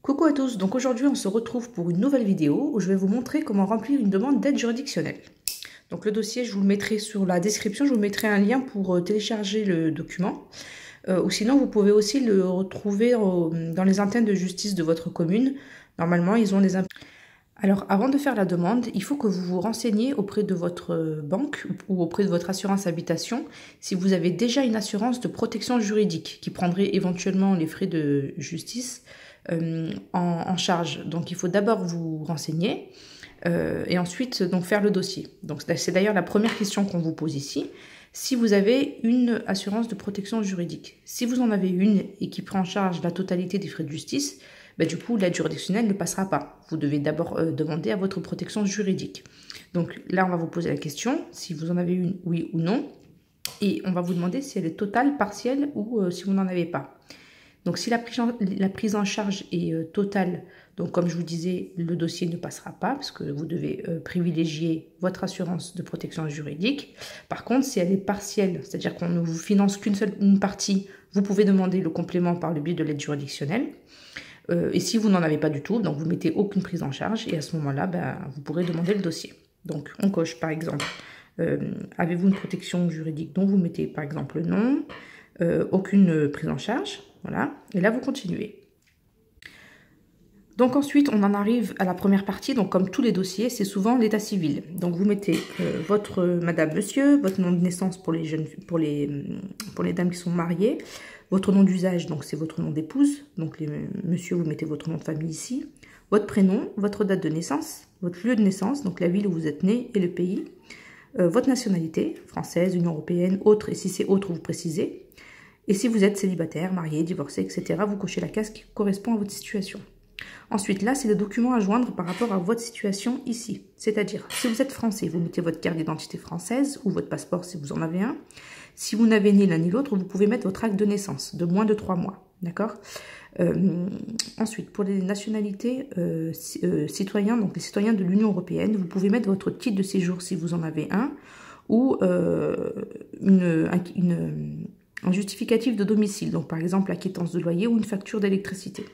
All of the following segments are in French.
Coucou à tous, donc aujourd'hui on se retrouve pour une nouvelle vidéo où je vais vous montrer comment remplir une demande d'aide juridictionnelle. Donc le dossier, je vous le mettrai sur la description, je vous mettrai un lien pour télécharger le document. Ou sinon vous pouvez aussi le retrouver dans les antennes de justice de votre commune. Normalement ils ont des... Alors avant de faire la demande, il faut que vous vous renseigniez auprès de votre banque ou auprès de votre assurance habitation si vous avez déjà une assurance de protection juridique qui prendrait éventuellement les frais de justice en charge. Donc il faut d'abord vous renseigner et ensuite donc faire le dossier. Donc c'est d'ailleurs la première question qu'on vous pose ici. Si vous avez une assurance de protection juridique, si vous en avez une et qui prend en charge la totalité des frais de justice, du coup, l'aide juridictionnelle ne passera pas. Vous devez d'abord demander à votre protection juridique. Donc là, on va vous poser la question, si vous en avez une, oui ou non. Et on va vous demander si elle est totale, partielle ou si vous n'en avez pas. Donc si la prise en charge est totale, donc comme je vous disais, le dossier ne passera pas parce que vous devez privilégier votre assurance de protection juridique. Par contre, si elle est partielle, c'est-à-dire qu'on ne vous finance qu'une partie, vous pouvez demander le complément par le biais de l'aide juridictionnelle. Et si vous n'en avez pas du tout, donc vous mettez aucune prise en charge et à ce moment-là, vous pourrez demander le dossier. Donc on coche par exemple, avez-vous une protection juridique dont vous mettez par exemple non, aucune prise en charge, voilà, et là vous continuez. Donc ensuite on en arrive à la première partie, donc comme tous les dossiers, c'est souvent l'état civil. Donc vous mettez votre madame, monsieur, votre nom de naissance pour les dames qui sont mariées, votre nom d'usage, donc c'est votre nom d'épouse, donc monsieur, vous mettez votre nom de famille ici, votre prénom, votre date de naissance, votre lieu de naissance, donc la ville où vous êtes né et le pays, votre nationalité, française, Union européenne, autre, et si c'est autre, vous précisez. Et si vous êtes célibataire, marié, divorcé, etc., vous cochez la case qui correspond à votre situation. Ensuite, là, c'est le document à joindre par rapport à votre situation ici. C'est-à-dire, si vous êtes français, vous mettez votre carte d'identité française ou votre passeport si vous en avez un. Si vous n'avez ni l'un ni l'autre, vous pouvez mettre votre acte de naissance de moins de 3 mois. D'accord ? Ensuite, pour les nationalités citoyens, donc les citoyens de l'Union européenne, vous pouvez mettre votre titre de séjour si vous en avez un, ou un justificatif de domicile, donc par exemple la quittance de loyer ou une facture d'électricité.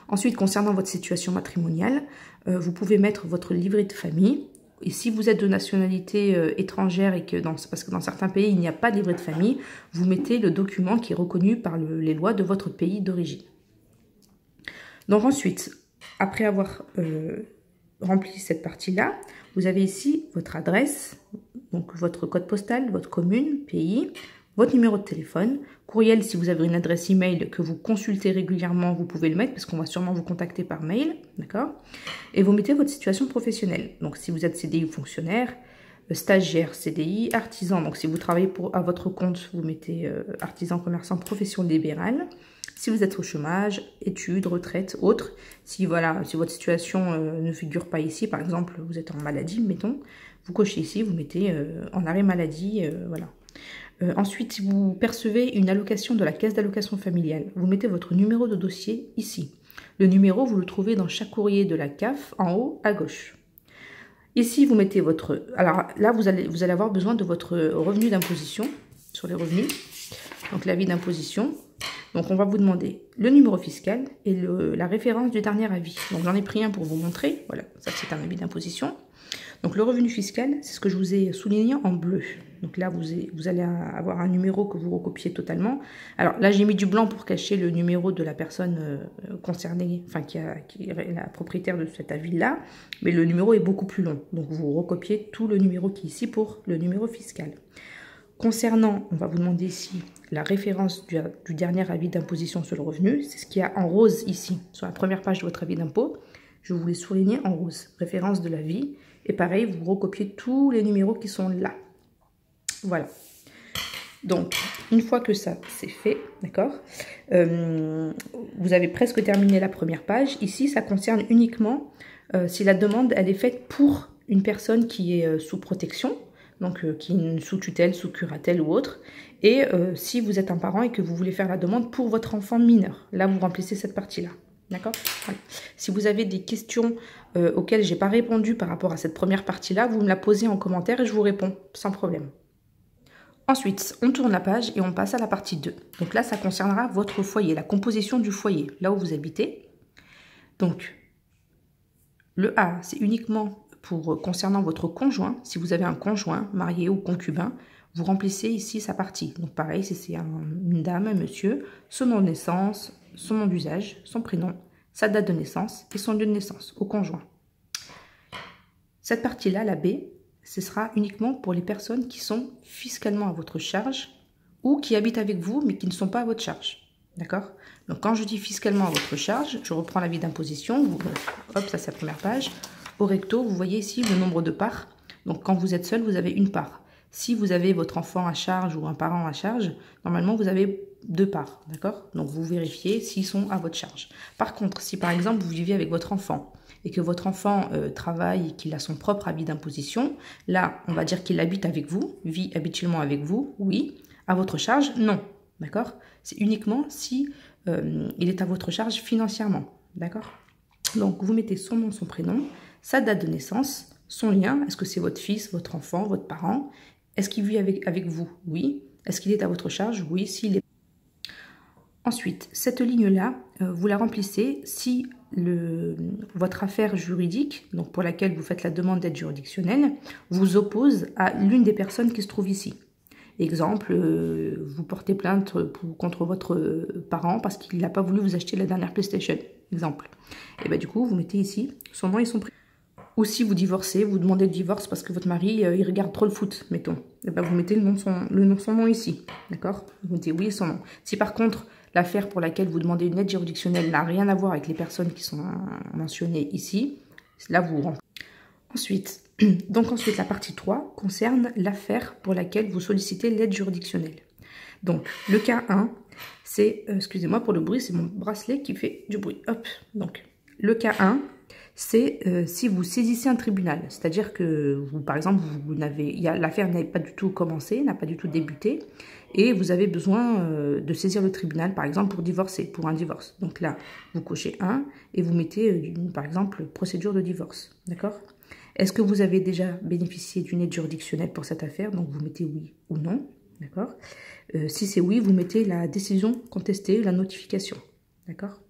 Ensuite, concernant votre situation matrimoniale, vous pouvez mettre votre livret de famille. Et si vous êtes de nationalité étrangère et parce que dans certains pays, il n'y a pas de livret de famille, vous mettez le document qui est reconnu par les lois de votre pays d'origine. Donc ensuite, après avoir rempli cette partie-là, vous avez ici votre adresse, donc votre code postal, votre commune, pays, votre numéro de téléphone, courriel si vous avez une adresse email que vous consultez régulièrement, vous pouvez le mettre parce qu'on va sûrement vous contacter par mail, d'accord? Et vous mettez votre situation professionnelle. Donc si vous êtes CDI ou fonctionnaire, stagiaire, CDI, artisan. Donc si vous travaillez à votre compte, vous mettez artisan, commerçant, profession libérale. Si vous êtes au chômage, études, retraite, autres. Si votre situation ne figure pas ici, par exemple vous êtes en maladie, mettons, vous cochez ici, vous mettez en arrêt maladie, voilà. Ensuite, si vous percevez une allocation de la caisse d'allocation familiale, vous mettez votre numéro de dossier ici. Le numéro, vous le trouvez dans chaque courrier de la CAF, en haut à gauche. Ici, vous mettez votre... Alors là, vous allez avoir besoin de votre revenu d'imposition sur les revenus. Donc l'avis d'imposition. Donc on va vous demander le numéro fiscal et la référence du dernier avis. Donc j'en ai pris un pour vous montrer. Voilà, ça c'est un avis d'imposition. Donc le revenu fiscal, c'est ce que je vous ai souligné en bleu. Donc là, vous allez avoir un numéro que vous recopiez totalement. Alors là, j'ai mis du blanc pour cacher le numéro de la personne concernée, enfin qui est la propriétaire de cet avis-là. Mais le numéro est beaucoup plus long. Donc vous recopiez tout le numéro qui est ici pour le numéro fiscal. Concernant, on va vous demander ici la référence du dernier avis d'imposition sur le revenu. C'est ce qu'il y a en rose ici, sur la première page de votre avis d'impôt. Je vous l'ai souligné en rose, référence de l'avis. Et pareil, vous recopiez tous les numéros qui sont là. Voilà. Donc, une fois que ça c'est fait, d'accord, vous avez presque terminé la première page. Ici, ça concerne uniquement si la demande elle est faite pour une personne qui est sous protection, donc qui est sous tutelle, sous curatelle ou autre, et si vous êtes un parent et que vous voulez faire la demande pour votre enfant mineur. Là, vous remplissez cette partie-là. D'accord ? Voilà. Si vous avez des questions auxquelles je n'ai pas répondu par rapport à cette première partie-là, vous me la posez en commentaire et je vous réponds sans problème. Ensuite, on tourne la page et on passe à la partie 2. Donc là, ça concernera votre foyer, la composition du foyer, là où vous habitez. Donc, le A, c'est uniquement concernant votre conjoint. Si vous avez un conjoint, marié ou concubin, vous remplissez ici sa partie. Donc pareil, si c'est une dame, un monsieur, son nom de naissance, son nom d'usage, son prénom, sa date de naissance et son lieu de naissance au conjoint. Cette partie-là, la B, ce sera uniquement pour les personnes qui sont fiscalement à votre charge ou qui habitent avec vous mais qui ne sont pas à votre charge. D'accord? Donc quand je dis fiscalement à votre charge, je reprends l'avis d'imposition. Hop, ça c'est la première page. Au recto, vous voyez ici le nombre de parts. Donc quand vous êtes seul, vous avez une part. Si vous avez votre enfant à charge ou un parent à charge, normalement vous avez 2 parts. D'accord? Donc vous vérifiez s'ils sont à votre charge. Par contre, si par exemple vous vivez avec votre enfant et que votre enfant travaille et qu'il a son propre avis d'imposition, là on va dire qu'il habite avec vous, vit habituellement avec vous, oui. À votre charge, non. D'accord? C'est uniquement si il est à votre charge financièrement. D'accord? Donc, vous mettez son nom, son prénom, sa date de naissance, son lien. Est-ce que c'est votre fils, votre enfant, votre parent? Est-ce qu'il vit avec vous? Oui. Est-ce qu'il est à votre charge? Oui. S'il est... Ensuite, cette ligne-là, vous la remplissez si votre affaire juridique, donc pour laquelle vous faites la demande d'aide juridictionnelle, vous oppose à l'une des personnes qui se trouvent ici. Exemple, vous portez plainte contre votre parent parce qu'il n'a pas voulu vous acheter la dernière PlayStation. Exemple. Et bien du coup, vous mettez ici son nom et son prénom. Ou si vous divorcez, vous demandez le divorce parce que votre mari, il regarde trop le foot, mettons. Et ben vous mettez le nom de son nom ici. D'accord? Vous mettez oui et son nom. Si par contre, l'affaire pour laquelle vous demandez une aide juridictionnelle n'a rien à voir avec les personnes qui sont mentionnées ici, là vous rentrez. Ensuite, la partie 3 concerne l'affaire pour laquelle vous sollicitez l'aide juridictionnelle. Donc, le cas 1, c'est, excusez-moi pour le bruit, c'est mon bracelet qui fait du bruit. Hop, donc, le cas 1, c'est si vous saisissez un tribunal. C'est-à-dire que, vous, par exemple, l'affaire n'a pas du tout commencé, n'a pas du tout débuté, et vous avez besoin de saisir le tribunal, par exemple, pour divorcer, pour un divorce. Donc là, vous cochez 1 et vous mettez, par exemple, procédure de divorce. D'accord ? Est-ce que vous avez déjà bénéficié d'une aide juridictionnelle pour cette affaire? Donc, vous mettez oui ou non. D'accord? Si c'est oui, vous mettez la décision contestée, la notification. D'accord?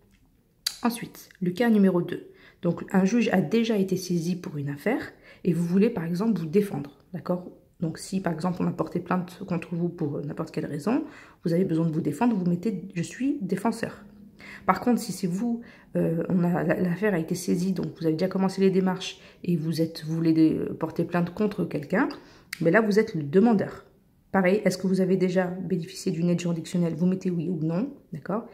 Ensuite, le cas numéro 2. Donc, un juge a déjà été saisi pour une affaire et vous voulez, par exemple, vous défendre. D'accord? Donc, si, par exemple, on a porté plainte contre vous pour n'importe quelle raison, vous avez besoin de vous défendre, vous mettez « je suis défenseur ». Par contre, si c'est vous, l'affaire a été saisie, donc vous avez déjà commencé les démarches et vous voulez porter plainte contre quelqu'un, mais là vous êtes le demandeur. Pareil, est-ce que vous avez déjà bénéficié d'une aide juridictionnelle? Vous mettez oui ou non, d'accord?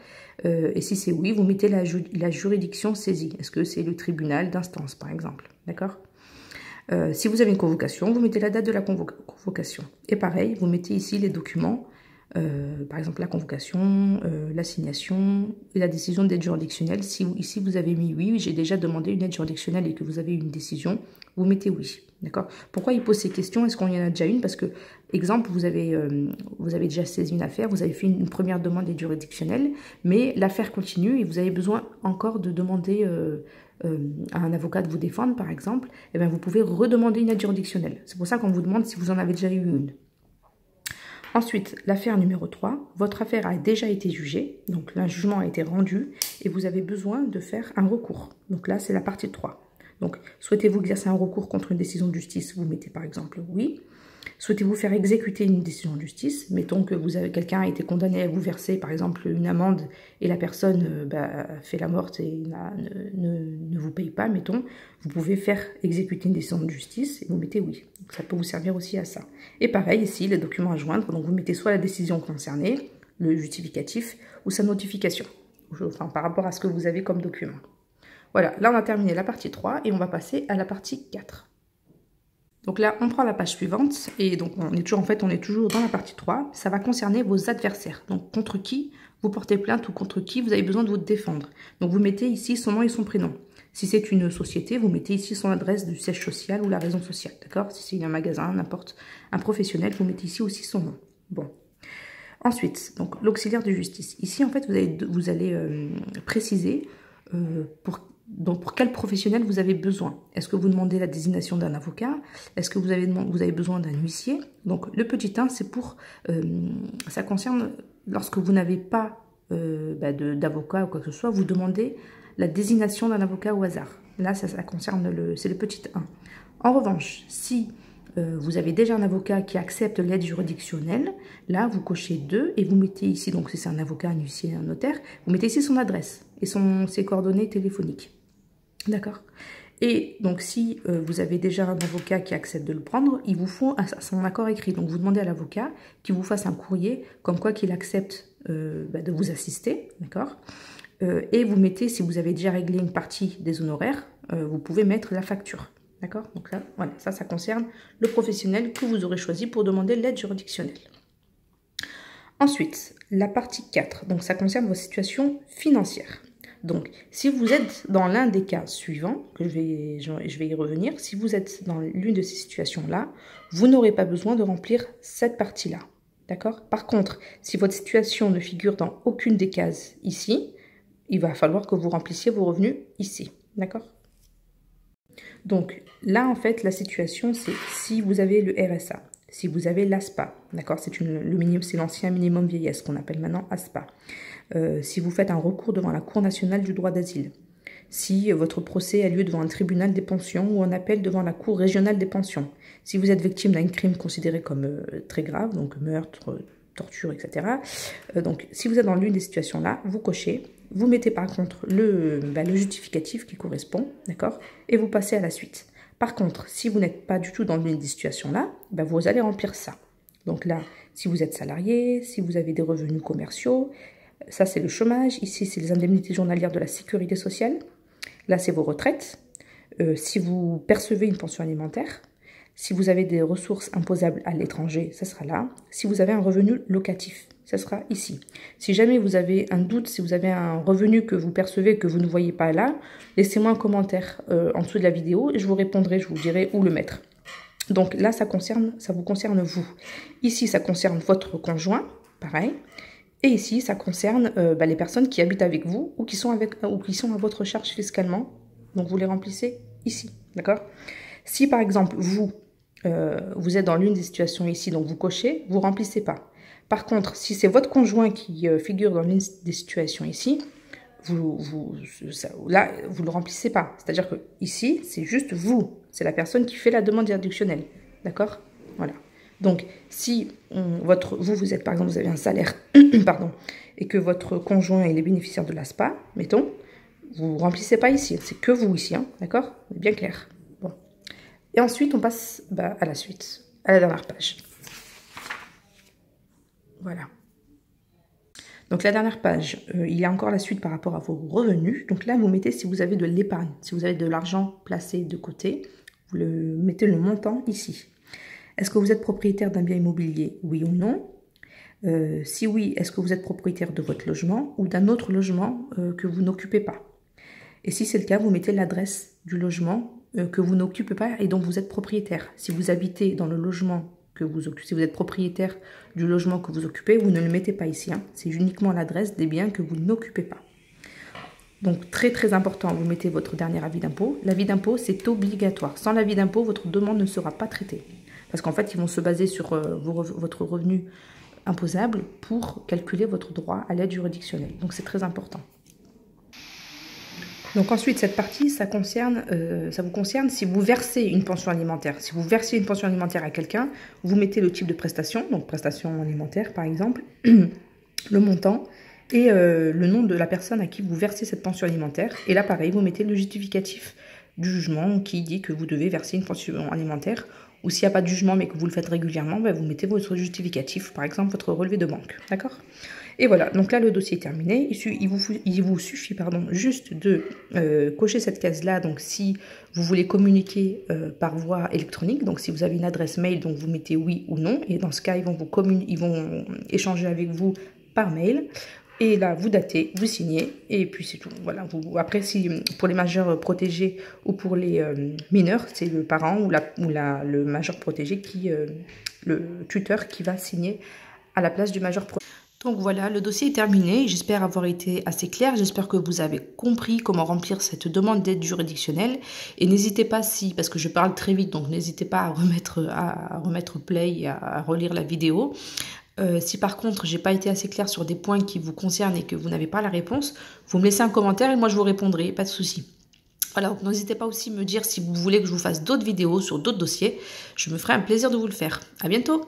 Et si c'est oui, vous mettez la juridiction saisie. Est-ce que c'est le tribunal d'instance, par exemple, d'accord? Si vous avez une convocation, vous mettez la date de la convocation. Et pareil, vous mettez ici les documents. Par exemple la convocation, l'assignation et la décision d'aide juridictionnelle. Si ici vous avez mis oui, j'ai déjà demandé une aide juridictionnelle et que vous avez une décision, vous mettez oui. D'accord? Pourquoi il pose ces questions? Est-ce qu'on y en a déjà une? Parce que, exemple, vous avez déjà saisi une affaire, vous avez fait une première demande d'aide juridictionnelle, mais l'affaire continue et vous avez besoin encore de demander à un avocat de vous défendre, par exemple, et bien vous pouvez redemander une aide juridictionnelle. C'est pour ça qu'on vous demande si vous en avez déjà eu une. Ensuite, l'affaire numéro 3, votre affaire a déjà été jugée, donc un jugement a été rendu et vous avez besoin de faire un recours. Donc là, c'est la partie 3. Donc, souhaitez-vous exercer un recours contre une décision de justice? Vous mettez par exemple oui. Souhaitez-vous faire exécuter une décision de justice? Mettons que quelqu'un a été condamné à vous verser par exemple une amende et la personne fait la morte et ne vous paye pas, mettons. Vous pouvez faire exécuter une décision de justice et vous mettez oui. Donc, ça peut vous servir aussi à ça. Et pareil ici, les documents à joindre. Donc vous mettez soit la décision concernée, le justificatif ou sa notification. Enfin, par rapport à ce que vous avez comme document. Voilà, là on a terminé la partie 3 et on va passer à la partie 4. Donc là, on prend la page suivante et donc on est toujours dans la partie 3. Ça va concerner vos adversaires. Donc contre qui vous portez plainte ou contre qui vous avez besoin de vous défendre. Donc vous mettez ici son nom et son prénom. Si c'est une société, vous mettez ici son adresse du siège social ou la raison sociale. D'accord? Si c'est un magasin, n'importe, un professionnel, vous mettez ici aussi son nom. Bon. Ensuite, donc l'auxiliaire de justice. Ici, en fait, vous allez préciser pour quel professionnel vous avez besoin. Est-ce que vous demandez la désignation d'un avocat? Est-ce que vous avez besoin d'un huissier? Donc, le petit 1, c'est pour... ça concerne lorsque vous n'avez pas d'avocat ou quoi que ce soit, vous demandez la désignation d'un avocat au hasard. Là, ça concerne c'est le petit 1. En revanche, si vous avez déjà un avocat qui accepte l'aide juridictionnelle, là, vous cochez 2 et vous mettez ici, donc si c'est un avocat, un huissier, un notaire, vous mettez ici son adresse et ses coordonnées téléphoniques. D'accord? Et donc, si vous avez déjà un avocat qui accepte de le prendre, il vous faut son accord écrit. Donc, vous demandez à l'avocat qu'il vous fasse un courrier comme quoi qu'il accepte de vous assister, d'accord? Et vous mettez, si vous avez déjà réglé une partie des honoraires, vous pouvez mettre la facture, d'accord? Donc là, voilà, ça concerne le professionnel que vous aurez choisi pour demander l'aide juridictionnelle. Ensuite, la partie 4, donc ça concerne vos situations financières. Donc, si vous êtes dans l'un des cas suivants, que je vais y revenir, si vous êtes dans l'une de ces situations-là, vous n'aurez pas besoin de remplir cette partie-là, d'accord? Par contre, si votre situation ne figure dans aucune des cases ici, il va falloir que vous remplissiez vos revenus ici, d'accord? Donc, là, en fait, la situation, c'est si vous avez le RSA, si vous avez l'ASPA, d'accord? C'est l'ancien minimum vieillesse qu'on appelle maintenant ASPA. Si vous faites un recours devant la Cour nationale du droit d'asile, si votre procès a lieu devant un tribunal des pensions ou un appel devant la Cour régionale des pensions, si vous êtes victime d'un crime considéré comme très grave, donc meurtre, torture, etc. Donc, si vous êtes dans l'une des situations-là, vous cochez, vous mettez par contre le justificatif qui correspond, d'accord, et vous passez à la suite. Par contre, si vous n'êtes pas du tout dans l'une des situations-là, vous allez remplir ça. Donc là, si vous êtes salarié, si vous avez des revenus commerciaux, ça c'est le chômage, ici c'est les indemnités journalières de la sécurité sociale, là c'est vos retraites, si vous percevez une pension alimentaire, si vous avez des ressources imposables à l'étranger, ça sera là, si vous avez un revenu locatif, ça sera ici. Si jamais vous avez un doute, si vous avez un revenu que vous percevez que vous ne voyez pas là, laissez-moi un commentaire en dessous de la vidéo et je vous répondrai, je vous dirai où le mettre. Donc là ça vous concerne vous. Ici ça concerne votre conjoint, pareil. Et ici, ça concerne les personnes qui habitent avec vous ou qui sont à votre charge fiscalement. Donc, vous les remplissez ici, d'accord? Si, par exemple, vous êtes dans l'une des situations ici, donc vous cochez, vous ne remplissez pas. Par contre, si c'est votre conjoint qui figure dans l'une des situations ici, vous le remplissez pas. C'est-à-dire que ici, c'est juste vous. C'est la personne qui fait la demande juridictionnelle, d'accord? Voilà. Donc, si vous êtes, par exemple, vous avez un salaire, pardon, et que votre conjoint est bénéficiaire de l'ASPA, mettons, vous ne remplissez pas ici, c'est que vous ici, hein, d'accord? C'est bien clair. Bon. Et ensuite, on passe à la suite, à la dernière page. Voilà. Donc, la dernière page, il y a encore la suite par rapport à vos revenus. Donc là, vous mettez si vous avez de l'épargne, si vous avez de l'argent placé de côté, vous mettez le montant ici. Est-ce que vous êtes propriétaire d'un bien immobilier, oui ou non? Si oui, est-ce que vous êtes propriétaire de votre logement ou d'un autre logement que vous n'occupez pas? Et si c'est le cas, vous mettez l'adresse du logement que vous n'occupez pas et dont vous êtes propriétaire. Si vous habitez dans le logement que vous occupez, si vous êtes propriétaire du logement que vous occupez, vous ne le mettez pas ici, hein. C'est uniquement l'adresse des biens que vous n'occupez pas. Donc, très très important, vous mettez votre dernier avis d'impôt. L'avis d'impôt, c'est obligatoire. Sans l'avis d'impôt, votre demande ne sera pas traitée. Parce qu'en fait, ils vont se baser sur votre revenu imposable pour calculer votre droit à l'aide juridictionnelle. Donc, c'est très important. Donc ensuite, cette partie, ça vous concerne si vous versez une pension alimentaire. Si vous versez une pension alimentaire à quelqu'un, vous mettez le type de prestation, donc prestation alimentaire par exemple, le montant et le nom de la personne à qui vous versez cette pension alimentaire. Et là, pareil, vous mettez le justificatif du jugement qui dit que vous devez verser une pension alimentaire. Ou s'il n'y a pas de jugement mais que vous le faites régulièrement, vous mettez votre justificatif, par exemple votre relevé de banque. D'accord ? Et voilà, donc là le dossier est terminé. Il vous suffit juste de cocher cette case-là. Donc si vous voulez communiquer par voie électronique, donc si vous avez une adresse mail, donc vous mettez oui ou non. Et dans ce cas, ils vont échanger avec vous par mail. Et là, vous datez, vous signez, et puis c'est tout. Voilà. Après, si pour les majeurs protégés ou pour les mineurs, c'est le parent ou le majeur protégé le tuteur qui va signer à la place du majeur protégé. Donc voilà, le dossier est terminé. J'espère avoir été assez clair. J'espère que vous avez compris comment remplir cette demande d'aide juridictionnelle. Et n'hésitez pas, parce que je parle très vite, donc n'hésitez pas à remettre play, à relire la vidéo. Si par contre, j'ai pas été assez claire sur des points qui vous concernent et que vous n'avez pas la réponse, vous me laissez un commentaire et moi je vous répondrai, pas de souci. Voilà, donc n'hésitez pas aussi à me dire si vous voulez que je vous fasse d'autres vidéos sur d'autres dossiers. Je me ferai un plaisir de vous le faire. À bientôt!